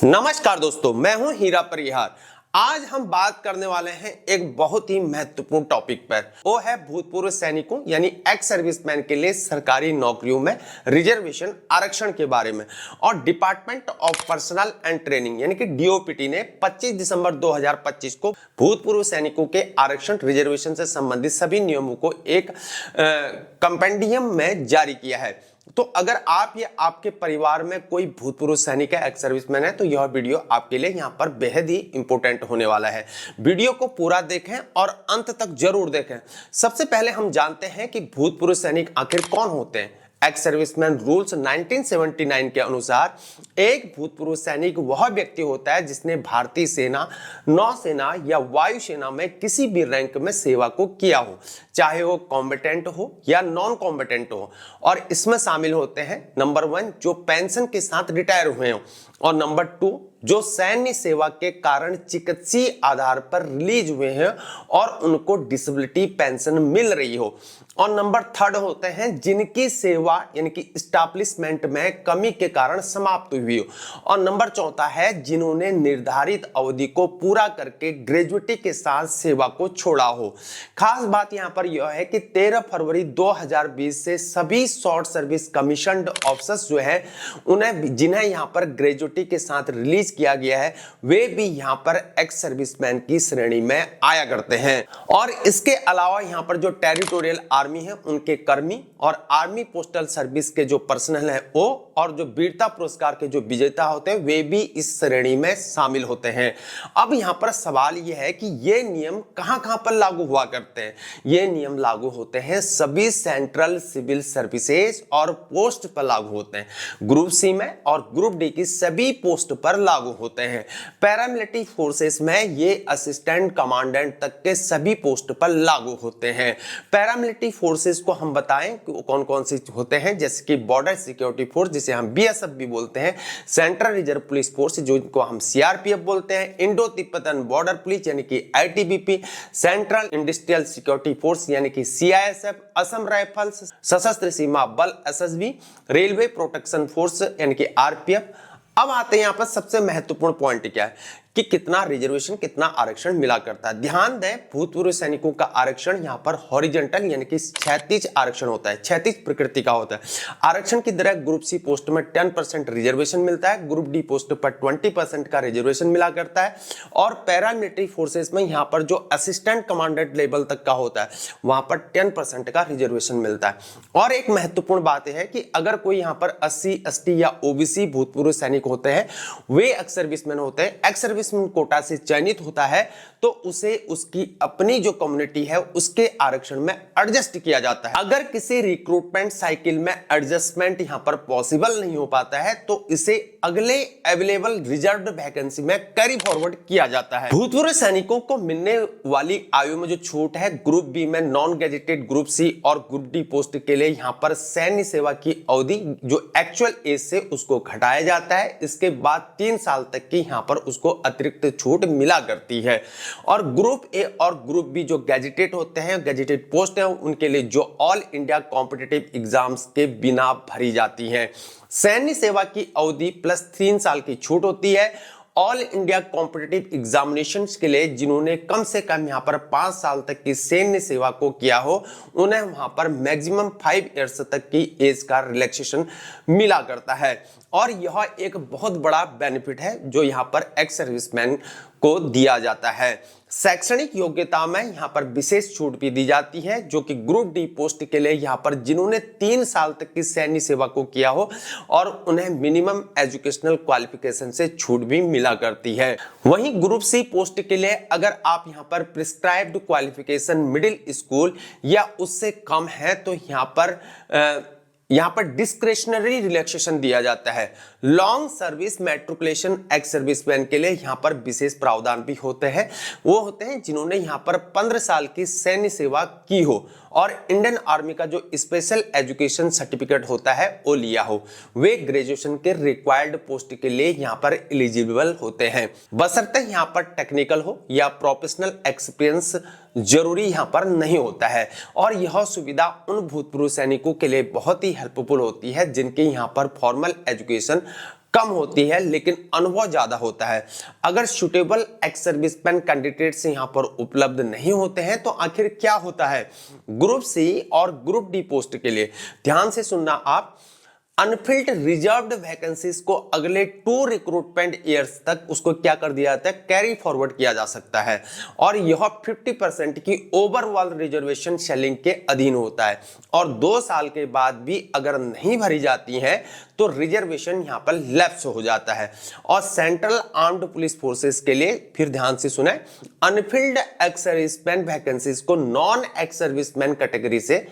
नमस्कार दोस्तों, मैं हूं हीरा परिहार। आज हम बात करने वाले हैं एक बहुत ही महत्वपूर्ण टॉपिक पर। वो है भूतपूर्व सैनिकों यानी एक्स सर्विसमैन के लिए सरकारी नौकरियों में रिजर्वेशन आरक्षण के बारे में। और department of personal and training यानी कि डीओपीटी ने 25 दिसंबर 2025 को भूतपूर्व सैनिकों के आरक्षण रिजर्वेशन से संबंधित सभी नियमों को एक कंपेंडियम में जारी किया है। तो अगर आप या आपके परिवार में कोई भूतपूर्व सैनिक है, एक्स सर्विसमैन है, तो यह वीडियो आपके लिए यहाँ पर बेहद ही इंपॉर्टेंट होने वाला है। वीडियो को पूरा देखें और अंत तक जरूर देखें। सबसे पहले हम जानते हैं कि भूतपूर्व सैनिक आखिर कौन होते हैं। एक्स सर्विसमैन रूल्स 1979 के अनुसार एक भूतपूर्व सैनिक वह व्यक्ति होता है जिसने भारतीय सेना, नौसेना या वायुसेना में किसी भी रैंक में सेवा को किया हो, चाहे वो कॉम्बेटेंट हो या नॉन कॉम्बेटेंट हो। और इसमें शामिल होते हैं नंबर 1 जो पेंशन के साथ रिटायर हुए हो, और नंबर 2 जो सैन्य सेवा के कारण चिकित्सीय आधार पर रिलीज हुए हैं और उनको डिसेबिलिटी पेंशन मिल रही हो, और नंबर 3 होते हैं जिनकी सेवा यानी कि एस्टैब्लिशमेंट में कमी के कारण समाप्त हुई हो, और नंबर 4 है जिन्होंने निर्धारित अवधि को पूरा करके ग्रेजुएटी के साथ सेवा को छोड़ा हो। खास बात यहां पर यह है कि 13 फरवरी 2020 से सभी शॉर्ट सर्विस कमीशन्ड ऑफिसर्स जो है उन्हें जिन्हें यहां पर ग्रेजुएटी के साथ रिलीज किया गया है, वे भी यहां पर एक्स सर्विसमैन की श्रेणी में आया करते हैं। और इसके अलावा यहां पर जो टेरिटोरियल आर्मी है उनके कर्मी और आर्मी पोस्टल सर्विस के जो पर्सनल है वो, और जो वीरता पुरस्कार के जो विजेता होते हैं वे भी इस श्रेणी में शामिल होते हैं। अब यहां पर सवाल यह है कि ये नियम कहां-कहां पर लागू हुआ करते हैं। ये नियम लागू होते हैं सभी सेंट्रल सिविल सर्विसेज और पोस्ट पर लागू होते हैं। ग्रुप सी में और ग्रुप डी की सभी पोस्ट पर लागू होते हैं। पैरामिलिट्री फोर्सेस में ये असिस्टेंट कमांडेंट तक के सभी पोस्ट पर लागू होते हैं। पैरामिलिट्री फोर्सेस को हम बताएं कि कौन कौन से होते हैं, जैसे कि बॉर्डर सिक्योरिटी फोर्स जिसे हम बीएसएफ भी बोलते हैं, सेंट्रल रिजर्व पुलिस फोर्स जिनको हम सीआरपीएफ बोलते हैं, इंडो तिब्बतन बॉर्डर पुलिस यानी कि ITBP, central industrial security force यानी कि सीआईएसएफ, असम राइफल्स, सशस्त्र सीमा बल एसएसबी, रेलवे प्रोटेक्शन फोर्स यानी कि आरपीएफ। अब आते हैं यहाँ पर सबसे महत्वपूर्ण पॉइंट क्या है कि कितना रिजर्वेशन, कितना आरक्षण मिला करता है। ध्यान दें, भूतपूर्व सैनिकों का आरक्षण यहाँ पर हॉरिजॉन्टल यानी कि क्षैतिज आरक्षण होता है, क्षैतिज प्रकृति का होता है। आरक्षण की तरह ग्रुप सी पोस्ट में 10% रिजर्वेशन मिलता है, ग्रुप डी पोस्ट पर 20% का रिजर्वेशन मिला करता है, और पैरामिलिट्री फोर्सेस में यहाँ पर जो असिस्टेंट कमांडेंट लेवल तक का होता है वहां पर 10% का रिजर्वेशन मिलता है। और एक महत्वपूर्ण बात यह है कि अगर कोई यहाँ पर SC, ST या OBC भूतपूर्व सैनिक होते हैं, वे एक्स सर्विसमैन होते हैं, एक्स सर्विसमैन कोटा से चयनित होता है, तो उसे उसकी अपनी जो कम्युनिटी है उसके आरक्षण में एडजस्ट किया जाता है। अगर किसी रिक्रूटमेंट साइकिल में एडजस्टमेंट यहां पर पॉसिबल नहीं हो पाता है तो इसे अगले अवेलेबल रिजर्व्ड वैकेंसी में कैरी फॉरवर्ड किया जाता है। भूतपूर्व सैनिकों को मिलने वाली आयु में जो छूट है, ग्रुप बी में नॉन गैजेटेड, ग्रुप सी और ग्रुप डी पोस्ट के लिए यहां पर सैन्य सेवा की अवधि जो एक्चुअल एज से उसको घटाया जाता है। इसके बाद 3 साल तक की यहां पर उसको अतिरिक्त छूट मिला करती है। और ग्रुप ए और ग्रुप बी जो गैजेटेड होते हैं, गैजेटेड पोस्ट हैं, उनके लिए जो ऑल इंडिया कॉम्पिटिटिव एग्जाम्स के बिना भरी जाती हैं। सैन्य सेवा की अवधि प्लस 3 साल की छूट होती है। ऑल इंडिया कॉम्पिटिटिव एग्जामिनेशंस के लिए जिन्होंने कम से कम यहां पर 5 साल तक की सैन्य सेवा को किया हो, उन्हें वहां पर मैक्सिमम 5 इयर्स तक की एज का रिलैक्सेशन मिला करता है। और यह एक बहुत बड़ा बेनिफिट है जो यहां पर एक्स सर्विसमैन को दिया जाता है। शैक्षणिक योग्यता में यहां पर विशेष छूट भी दी जाती है, जो कि ग्रुप डी पोस्ट के लिए यहां पर जिन्होंने 3 साल तक की सैन्य सेवा को किया हो और उन्हें मिनिमम एजुकेशनल क्वालिफिकेशन से छूट भी मिला करती है। वहीं ग्रुप सी पोस्ट के लिए अगर आप यहां पर प्रिस्क्राइब्ड क्वालिफिकेशन मिडिल स्कूल या उससे कम है तो यहां पर डिस्क्रिशनरी रिलैक्सेशन दिया जाता है। Long service matriculation ex serviceman के लिए यहां पर विशेष प्रावधान भी होते हैं। वो होते हैं जिन्होंने यहां पर 15 साल की सैन्य सेवा की हो और इंडियन आर्मी का जो स्पेशल एजुकेशन सर्टिफिकेट होता है वो लिया हो, वे ग्रेजुएशन के रिक्वायर्ड पोस्ट के लिए यहां पर एलिजिबल होते हैं, बशर्ते यहां पर टेक्निकल हो या प्रोफेशनल एक्सपीरियंस जरूरी यहां पर नहीं होता है। और यह सुविधा उन भूतपूर्व सैनिकों के लिए बहुत ही हेल्पफुल होती है जिनके यहां पर फॉर्मल एजुकेशन कम होती है लेकिन अनुभव ज्यादा होता है। अगर सुटेबल एक्स सर्विसमैन कैंडिडेट्स यहां पर उपलब्ध नहीं होते हैं तो आखिर क्या होता है ग्रुप सी और ग्रुप डी पोस्ट के लिए? ध्यान से सुनना आप। अनफिल्ड रिजर्व्ड वैकेंसीज को अगले 2 रिक्रूटमेंट ईयर्स तक उसको क्या कर दिया जाता है, कैरी फॉरवर्ड किया जा सकता है और यह 50% की ओवरऑल रिजर्वेशन शेलिंग के अधीन होता है और 2 साल के बाद भी अगर नहीं भरी जाती हैं तो रिजर्वेशन यहां पर लैप्स हो जाता है। और सेंट्रल आर्म्ड पुलिस फोर्सेस के लिए फिर ध्यान से सुने, अनफिल्ड एक्स सर्विसमैन वैकेंसीज को नॉन एक्स सर्विसमैन कैटेगरी से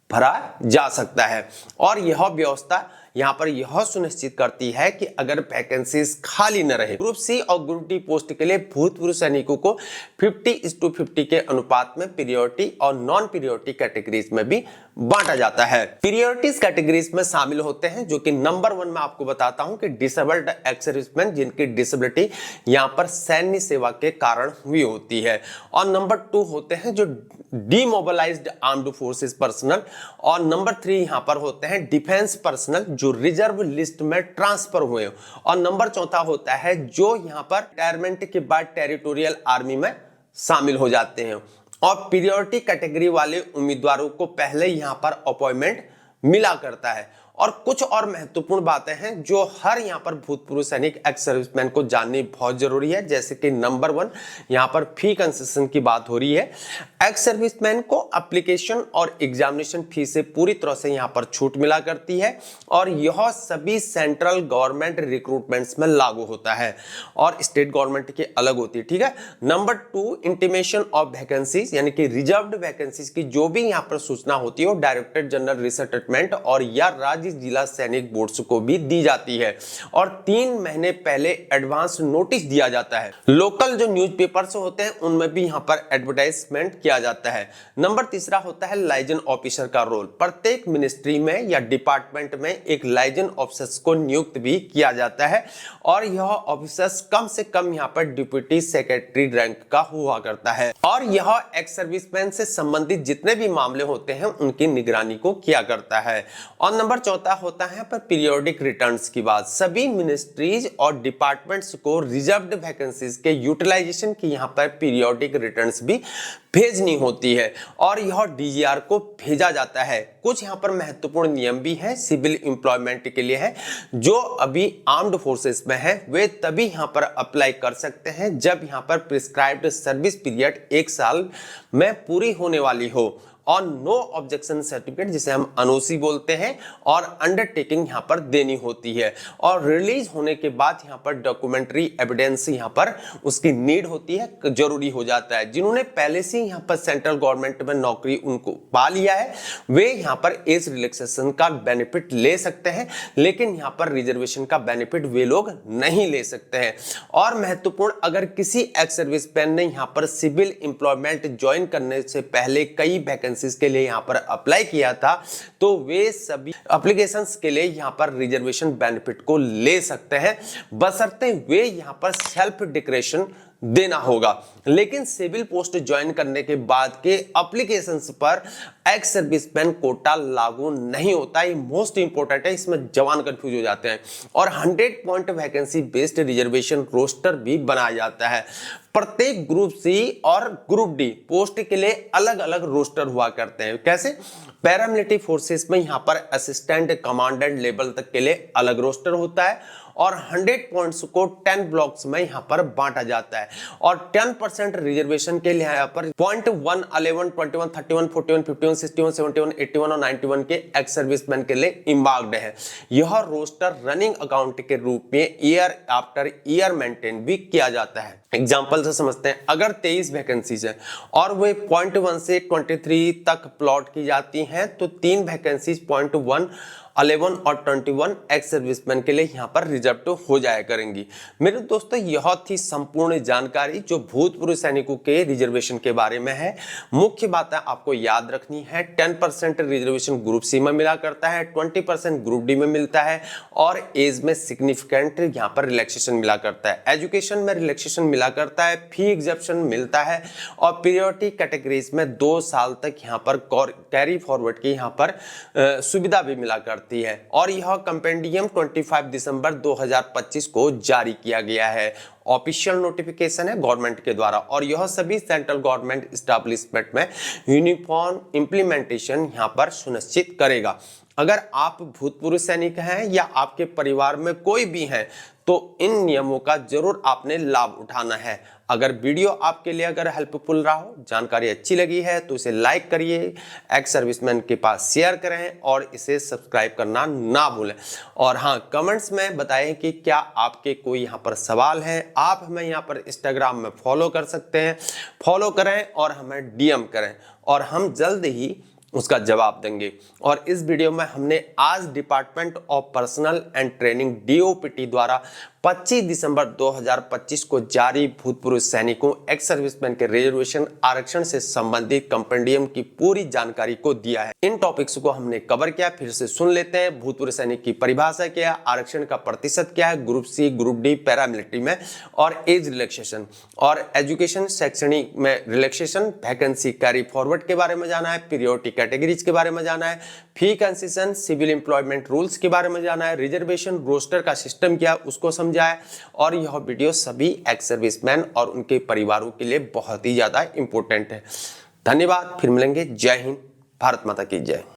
भरा जा सकता है और यह व्यवस्था यहां पर यह सुनिश्चित करती है कि अगर वैकेंसीज खाली न रहे, ग्रुप सी और ग्रुप डी पोस्ट के लिए भूतपूर्व सैनिकों को 50:50 के अनुपात में पीरियोरिटी और नॉन पीरियोरिटी कैटेगरीज में भी बांटा जाता है। पीरियोरिटीज कैटेगरीज में शामिल होते हैं जो कि नंबर 1 में आपको बताता हूं कि डिसेबल्ड एक्स सर्विसमैन जिनकी डिसेबिलिटी यहां पर सैन्य सेवा के कारण हुई होती है, और नंबर 2 होते हैं जो डीमोबिलाइज्ड आर्म्ड फोर्सेस पर्सनल, और नंबर 3 यहां पर होते हैं डिफेंस पर्सनल जो रिजर्व लिस्ट में ट्रांसफर हुए, और नंबर 4 होता है जो यहां पर रिटायरमेंट के बाद टेरिटोरियल आर्मी में शामिल हो जाते हैं। और पीरियोरिटी कैटेगरी वाले उम्मीदवारों को पहले यहां पर अपॉइंटमेंट मिला करता है। और कुछ और महत्वपूर्ण बातें हैं जो हर यहां पर भूतपूर्व सैनिक एक्स सर्विसमैन को जाननी बहुत जरूरी है, जैसे कि नंबर 1 यहां पर फी कंसेशन की बात हो रही है। एक्स सर्विसमैन को एप्लीकेशन और एग्जामिनेशन फी से पूरी तरह से यहां पर छूट मिला करती है और यह सभी सेंट्रल गवर्नमेंट रिक्रूटमेंट्स में लागू होता है और स्टेट गवर्नमेंट की अलग होती है, ठीक है। नंबर 2 इंटीमेशन ऑफ वैकेंसीज यानी कि रिजर्व्ड वैकेंसीज की जो भी यहां पर सूचना होती है वो डायरेक्टर जनरल रिसेटलमेंट और या राज्य जिला सैनिक बोर्ड्स को भी दी जाती है और 3 महीने पहले एडवांस नोटिस दिया जाता है। लोकल जो न्यूज़पेपर्स होते हैं उनमें भी यहां पर एडवर्टाइजमेंट किया जाता है। नंबर 3 होता है लाइजन ऑफिसर का रोल। प्रत्येक मिनिस्ट्री में या डिपार्टमेंट में एक लाइजन ऑफिसर को नियुक्त भी किया जाता है और यह ऑफिसर्स कम से कम यहां पर डिप्टी सेक्रेटरी रैंक का हुआ करता है और यह एक्स सर्विसमैन से संबंधित जितने भी मामले होते हैं उनकी निगरानी को किया करता है। और नंबर 4 होता है पर पीरियोडिक रिटर्न्स की बात। सभी मिनिस्ट्रीज और डिपार्टमेंट्स को रिजर्व्ड वैकेंसीज के यूटिलाइजेशन की यहां पर पीरियोडिक रिटर्न्स भी भेजनी होती है और यह डीजीआर को भेजा जाता है। कुछ यहां पर महत्वपूर्ण नियम भी हैं सिविल एम्प्लॉयमेंट के लिए है, जो अभी आर्म्ड फोर्सेस में है वे तभी यहां पर अप्लाई कर सकते हैं जब यहां पर प्रिस्क्राइब्ड सर्विस पीरियड 1 साल में पूरी होने वाली हो और नो ऑब्जेक्शन सर्टिफिकेट जिसे हम अनोसी बोलते हैं और अंडरटेकिंग यहां पर देनी होती है और रिलीज होने के बाद यहां पर डॉक्यूमेंट्री एविडेंस यहां पर उसकी नीड होती है, जरूरी हो जाता है। जिन्होंने पहले से यहां पर सेंट्रल गवर्नमेंट में नौकरी उनको पा लिया है वे यहां पर एज रिलैक्सेशन का बेनिफिट ले सकते हैं, लेकिन यहां पर रिजर्वेशन का बेनिफिट वे लोग नहीं ले सकते हैं। और महत्वपूर्ण, अगर किसी एक्स सर्विसमैन ने यहां पर सिविल एम्प्लॉयमेंट ज्वाइन करने से पहले कई वैकेंसी के लिए यहां पर अप्लाई किया था तो वे सभी एप्लीकेशंस के लिए यहां पर रिजर्वेशन बेनिफिट को ले सकते हैं, बशर्ते वे यहां पर सेल्फ डिक्लेरेशन देना होगा। लेकिन सिविल पोस्ट ज्वाइन करने के बाद के एप्लीकेशंस पर एक्स सर्विसमैन कोटा लागू नहीं होता। ये मोस्ट इंपोर्टेंट है, इसमें जवान कंफ्यूज हो जाते हैं। और 100 point vacancy based reservation roster भी बनाया जाता है। प्रत्येक ग्रुप सी और ग्रुप डी पोस्ट के लिए अलग अलग रोस्टर हुआ करते हैं। कैसे? पैरामिलिट्री फोर्सेस में यहां पर असिस्टेंट कमांडेंट लेवल तक के लिए अलग रोस्टर होता है और 100 पॉइंट्स को 10 ब्लॉक्स में यहां पर बांटा जाता है और 10% रिजर्वेशन के लिए यहां पर 0.1, 11, 21, 31, 41, 51, 61, 71, 81 और 91 के एक्स सर्विसमैन के लिए इम्बार्क्ड है। यह रोस्टर रनिंग अकाउंट के रूप में ईयर आफ्टर ईयर मेंटेन भी किया जाता है। एग्जाम्पल से समझते हैं, अगर 23 वैकेंसीज है और वे 0.1 से 23 तक प्लॉट की जाती हैं तो 3 वैकेंसीज 0.1, 11 और 21 एक्स सर्विसमैन के लिए यहां पर रिजर्व हो जाया करेंगी। मेरे दोस्तों, यह थी संपूर्ण जानकारी जो भूतपूर्व सैनिकों के रिजर्वेशन के बारे में है। मुख्य बातें आपको याद रखनी है, 10% रिजर्वेशन ग्रुप सी में मिला करता है, 20% ग्रुप डी में मिलता है और एज में सिग्निफिकेंट यहां पर रिलैक्सेशन मिला करता है। एजुकेशन में रिलैक्सेशन मिला करता है, फी एग्जेप्शन मिलता है और पीरियोडिक कैटेगरीज में 2 साल तक यहां पर कैरी फॉरवर्ड की यहां पर सुविधा भी मिला करता है। भर्ती है और यह कंपेंडियम 25 दिसंबर 2025 को जारी किया गया है। ऑफिशियल नोटिफिकेशन है गवर्नमेंट के द्वारा और यह सभी सेंट्रल गवर्नमेंट एस्टैब्लिशमेंट में यूनिफॉर्म इंप्लीमेंटेशन यहाँ पर सुनिश्चित करेगा। अगर आप भूतपूर्व सैनिक हैं या आपके परिवार में कोई भी हैं तो इन नियमों का जरूर आपने लाभ उठाना है। अगर वीडियो आपके लिए अगर हेल्पफुल रहा हो, जानकारी अच्छी लगी है तो इसे लाइक करिए, एक्स सर्विसमैन के पास शेयर करें और इसे सब्सक्राइब करना ना भूलें। और हाँ, कमेंट्स में बताएं कि क्या आपके कोई यहाँ पर सवाल है। आप हमें यहाँ पर इंस्टाग्राम में फॉलो कर सकते हैं, फॉलो करें और हमें डीएम करें और हम जल्द ही उसका जवाब देंगे। और इस वीडियो में हमने आज department of personal and training DOPT द्वारा 25 दिसंबर 2025 को जारी भूतपूर्व सैनिकों एक्स सर्विसमैन के रिजर्वेशन आरक्षण से संबंधित कंपेंडियम की पूरी जानकारी को दिया है। इन टॉपिक्स को हमने कवर किया, फिर से सुन लेते हैं। भूतपूर्व सैनिक की परिभाषा क्या है, आरक्षण का प्रतिशत क्या है, group C group D paramilitary में, और एज रिलैक्सेशन और एजुकेशन शैक्षणिक में रिलैक्सेशन, वैकेंसी कैरी फॉरवर्ड के बारे में जाना है, पीरियोडिक कैटेगरीज के बारे में जाना है, fee concession, civil employment rules के बारे में जाना है, रिजर्वेशन रोस्टर का सिस्टम क्या उसको समझाए। और यह वीडियो सभी एक्स सर्विसमैन और उनके परिवारों के लिए बहुत ही ज्यादा इंपॉर्टेंट है। धन्यवाद, फिर मिलेंगे। जय हिंद, भारत माता की जय।